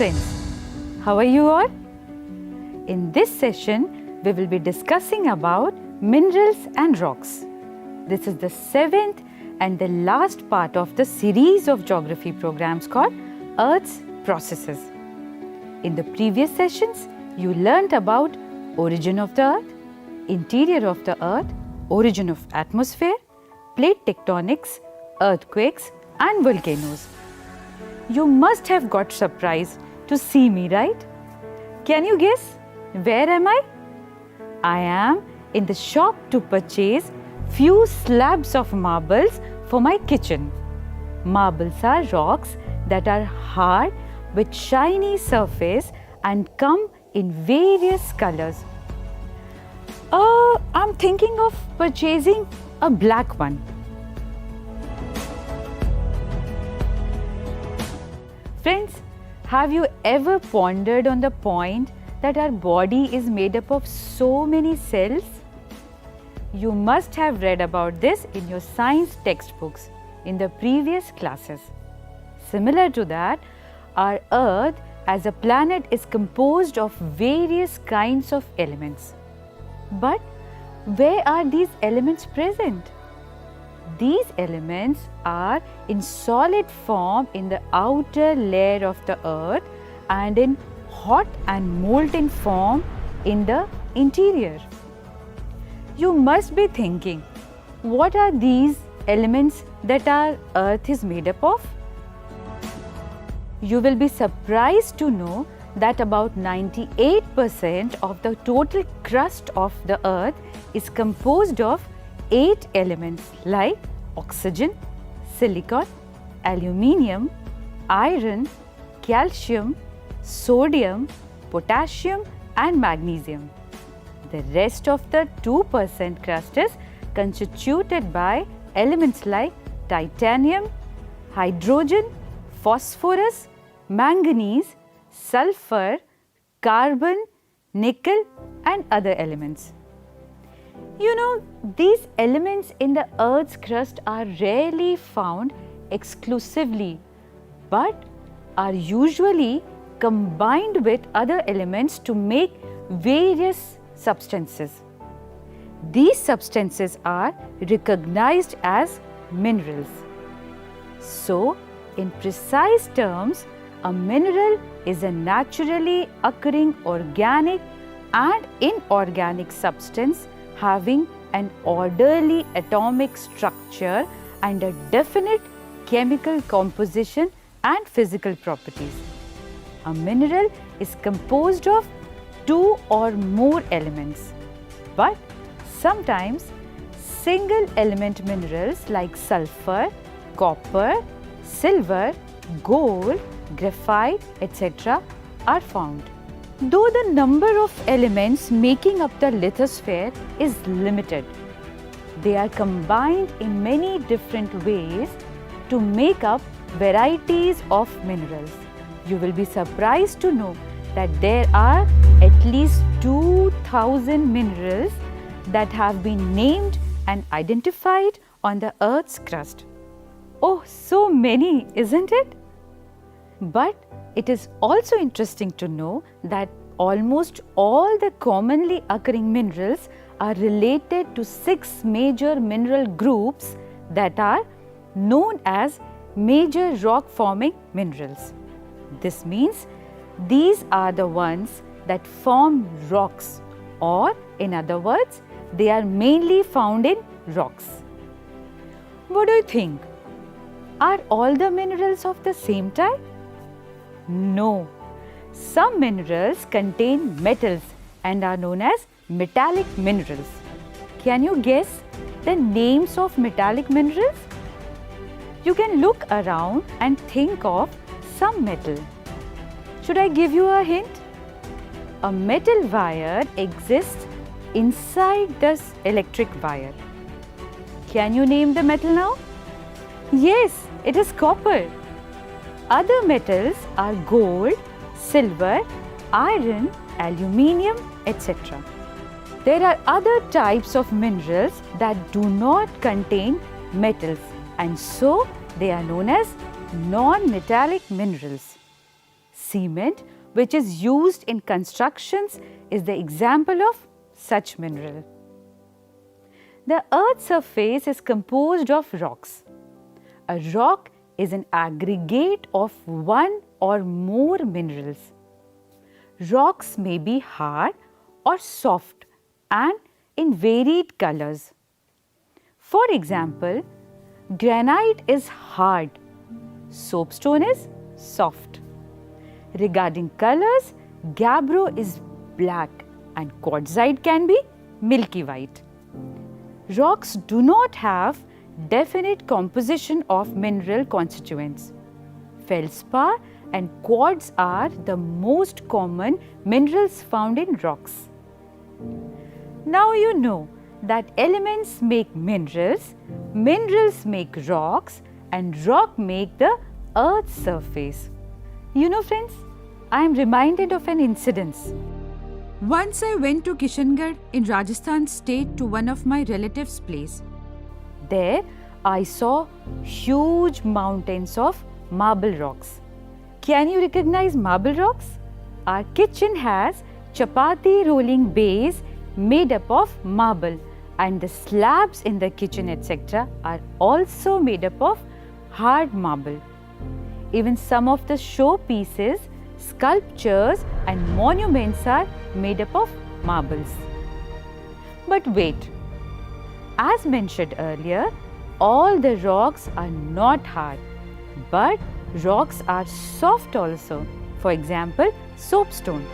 friends, how are you all? In this session, we will be discussing about minerals and rocks. This is the 7th and the last part of the series of geography programs called Earth's Processes. In the previous sessions, you learnt about origin of the Earth, interior of the Earth, origin of atmosphere, plate tectonics, earthquakes and volcanoes. You must have got surprised to see me, right? Can you guess? Where am I? I am in the shop to purchase few slabs of marbles for my kitchen. Marbles are rocks that are hard with shiny surface and come in various colors. I'm thinking of purchasing a black one. Friends, have you ever pondered on the point that our body is made up of so many cells? You must have read about this in your science textbooks in the previous classes. Similar to that, our Earth as a planet is composed of various kinds of elements. But where are these elements present? These elements are in solid form in the outer layer of the Earth and in hot and molten form in the interior. You must be thinking, what are these elements that our Earth is made up of? You will be surprised to know that about 98% of the total crust of the Earth is composed of 8 elements like oxygen, silicon, aluminium, iron, calcium, sodium, potassium and magnesium. The rest of the 2% crust is constituted by elements like titanium, hydrogen, phosphorus, manganese, sulfur, carbon, nickel and other elements. You know, these elements in the Earth's crust are rarely found exclusively, but are usually combined with other elements to make various substances. These substances are recognized as minerals. So, in precise terms, a mineral is a naturally occurring organic and inorganic substance having an orderly atomic structure and a definite chemical composition and physical properties. A mineral is composed of 2 or more elements, but sometimes single element minerals like sulfur, copper, silver, gold, graphite, etc. are found. Though the number of elements making up the lithosphere is limited, they are combined in many different ways to make up varieties of minerals. You will be surprised to know that there are at least 2,000 minerals that have been named and identified on the Earth's crust. Oh, so many, isn't it? But it is also interesting to know that almost all the commonly occurring minerals are related to 6 major mineral groups that are known as major rock forming minerals. This means these are the ones that form rocks, or in other words, they are mainly found in rocks. What do you think? Are all the minerals of the same type? No. Some minerals contain metals and are known as metallic minerals. Can you guess the names of metallic minerals? You can look around and think of some metal. Should I give you a hint? A metal wire exists inside this electric wire. Can you name the metal now? Yes, it is copper. Other metals are gold, silver, iron, aluminium, etc. There are other types of minerals that do not contain metals, and so they are known as non-metallic minerals. Cement, which is used in constructions, is the example of such mineral. The Earth's surface is composed of rocks. A rock is an aggregate of one or more minerals. Rocks may be hard or soft and in varied colors. For example, granite is hard, soapstone is soft. Regarding colors, gabbro is black and quartzite can be milky white. Rocks do not have definite composition of mineral constituents. Feldspar and quartz are the most common minerals found in rocks. Now you know that elements make minerals, minerals make rocks, and rock make the Earth's surface. You know friends, I am reminded of an incident. Once I went to Kishangarh in Rajasthan state to one of my relatives' place. There I saw huge mountains of marble rocks. Can you recognize marble rocks? Our kitchen has chapati rolling base made up of marble, and the slabs in the kitchen etc. are also made up of hard marble. Even some of the showpieces, sculptures and monuments are made up of marbles. But wait, as mentioned earlier, all the rocks are not hard, but rocks are soft also. For example, soapstone.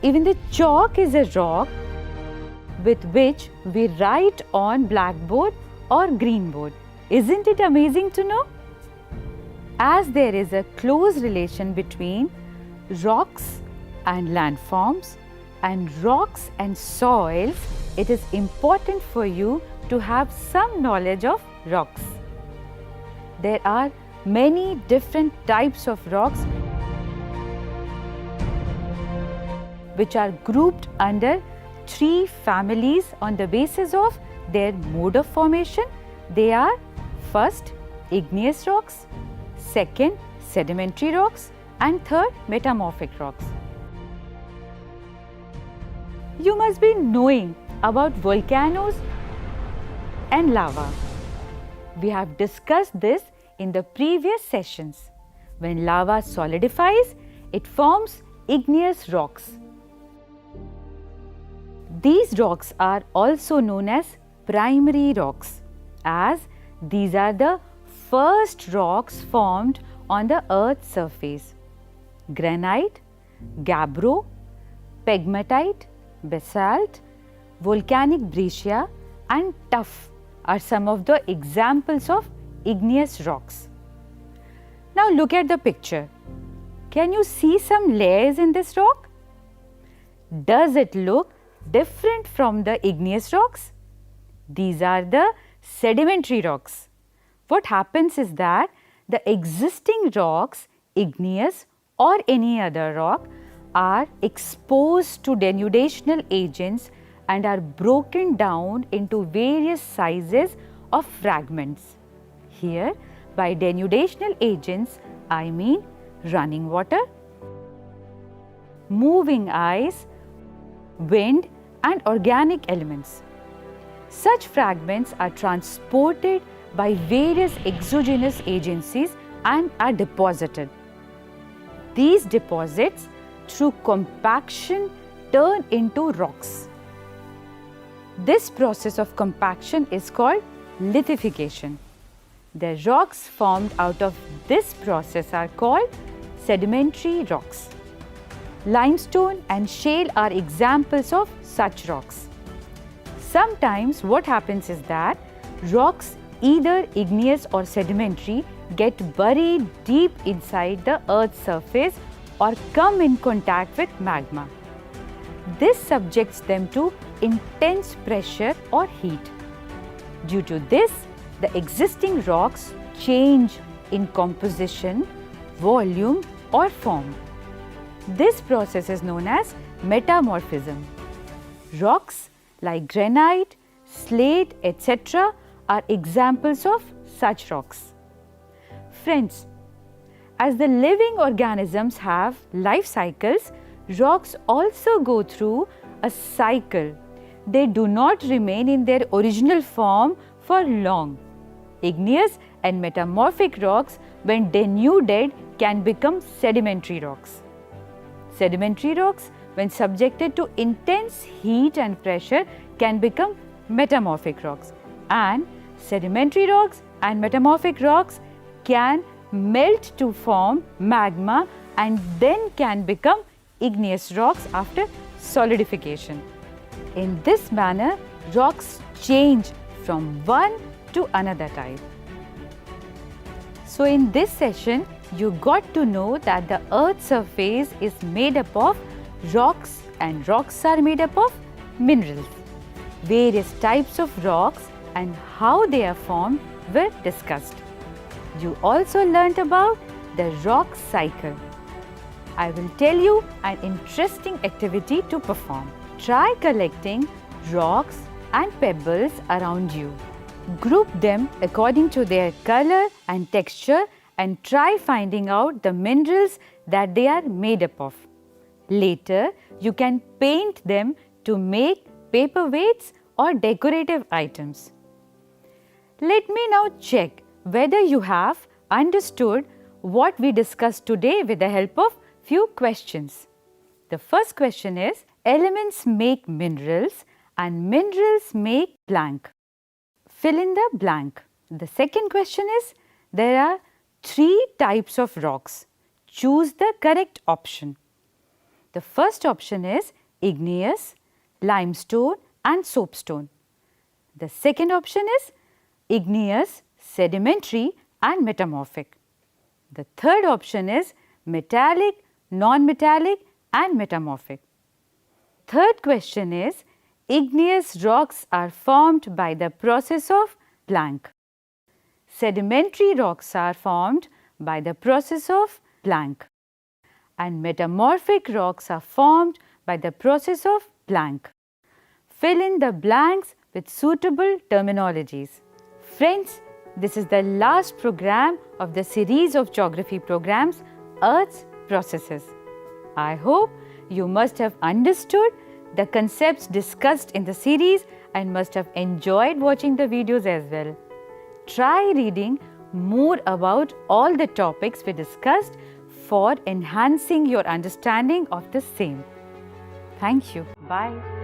Even the chalk is a rock with which we write on blackboard or green board. Isn't it amazing to know? As there is a close relation between rocks and landforms and rocks and soils, it is important for you to have some knowledge of rocks. There are many different types of rocks which are grouped under 3 families on the basis of their mode of formation. They are first igneous rocks, second sedimentary rocks, and third metamorphic rocks. You must be knowing about volcanoes and lava. We have discussed this in the previous sessions. When lava solidifies, it forms igneous rocks. These rocks are also known as primary rocks, as these are the first rocks formed on the Earth's surface. Granite, gabbro, pegmatite, basalt, volcanic breccia and tuff are some of the examples of igneous rocks. Now look at the picture. Can you see some layers in this rock? Does it look different from the igneous rocks? These are the sedimentary rocks. What happens is that the existing rocks, igneous or any other rock, are exposed to denudational agents and are broken down into various sizes of fragments. Here, by denudational agents, I mean running water, moving ice, wind and organic elements. Such fragments are transported by various exogenous agencies and are deposited. These deposits, through compaction, turn into rocks. This process of compaction is called lithification. The rocks formed out of this process are called sedimentary rocks. Limestone and shale are examples of such rocks. Sometimes what happens is that rocks, either igneous or sedimentary, get buried deep inside the Earth's surface or come in contact with magma. This subjects them to intense pressure or heat. Due to this, the existing rocks change in composition, volume or form. This process is known as metamorphism. Rocks like granite, slate, etc. are examples of such rocks. Friends, As the living organisms have life cycles, rocks also go through a cycle. They do not remain in their original form for long. Igneous and metamorphic rocks, when denuded, can become sedimentary rocks. Sedimentary rocks, when subjected to intense heat and pressure, can become metamorphic rocks. And sedimentary rocks and metamorphic rocks can melt to form magma and then can become igneous rocks after solidification. In this manner, rocks change from one to another type. So in this session, you got to know that the Earth's surface is made up of rocks and rocks are made up of minerals. Various types of rocks and how they are formed were discussed. You also learnt about the rock cycle. I will tell you an interesting activity to perform. Try collecting rocks and pebbles around you. Group them according to their color and texture and try finding out the minerals that they are made up of. Later, you can paint them to make paperweights or decorative items. Let me now check whether you have understood what we discussed today with the help of few questions. The first question is, elements make minerals and minerals make blank. Fill in the blank. The second question is, there are 3 types of rocks. Choose the correct option. The first option is igneous, limestone and soapstone. The second option is igneous, sedimentary and metamorphic. The third option is metallic, non-metallic and metamorphic. Third question is, igneous rocks are formed by the process of blank. Sedimentary rocks are formed by the process of blank. And metamorphic rocks are formed by the process of blank. Fill in the blanks with suitable terminologies. Friends, this is the last program of the series of geography programs, Earth's Processes. I hope you must have understood the concepts discussed in the series and must have enjoyed watching the videos as well. Try reading more about all the topics we discussed for enhancing your understanding of the same. Thank you. Bye.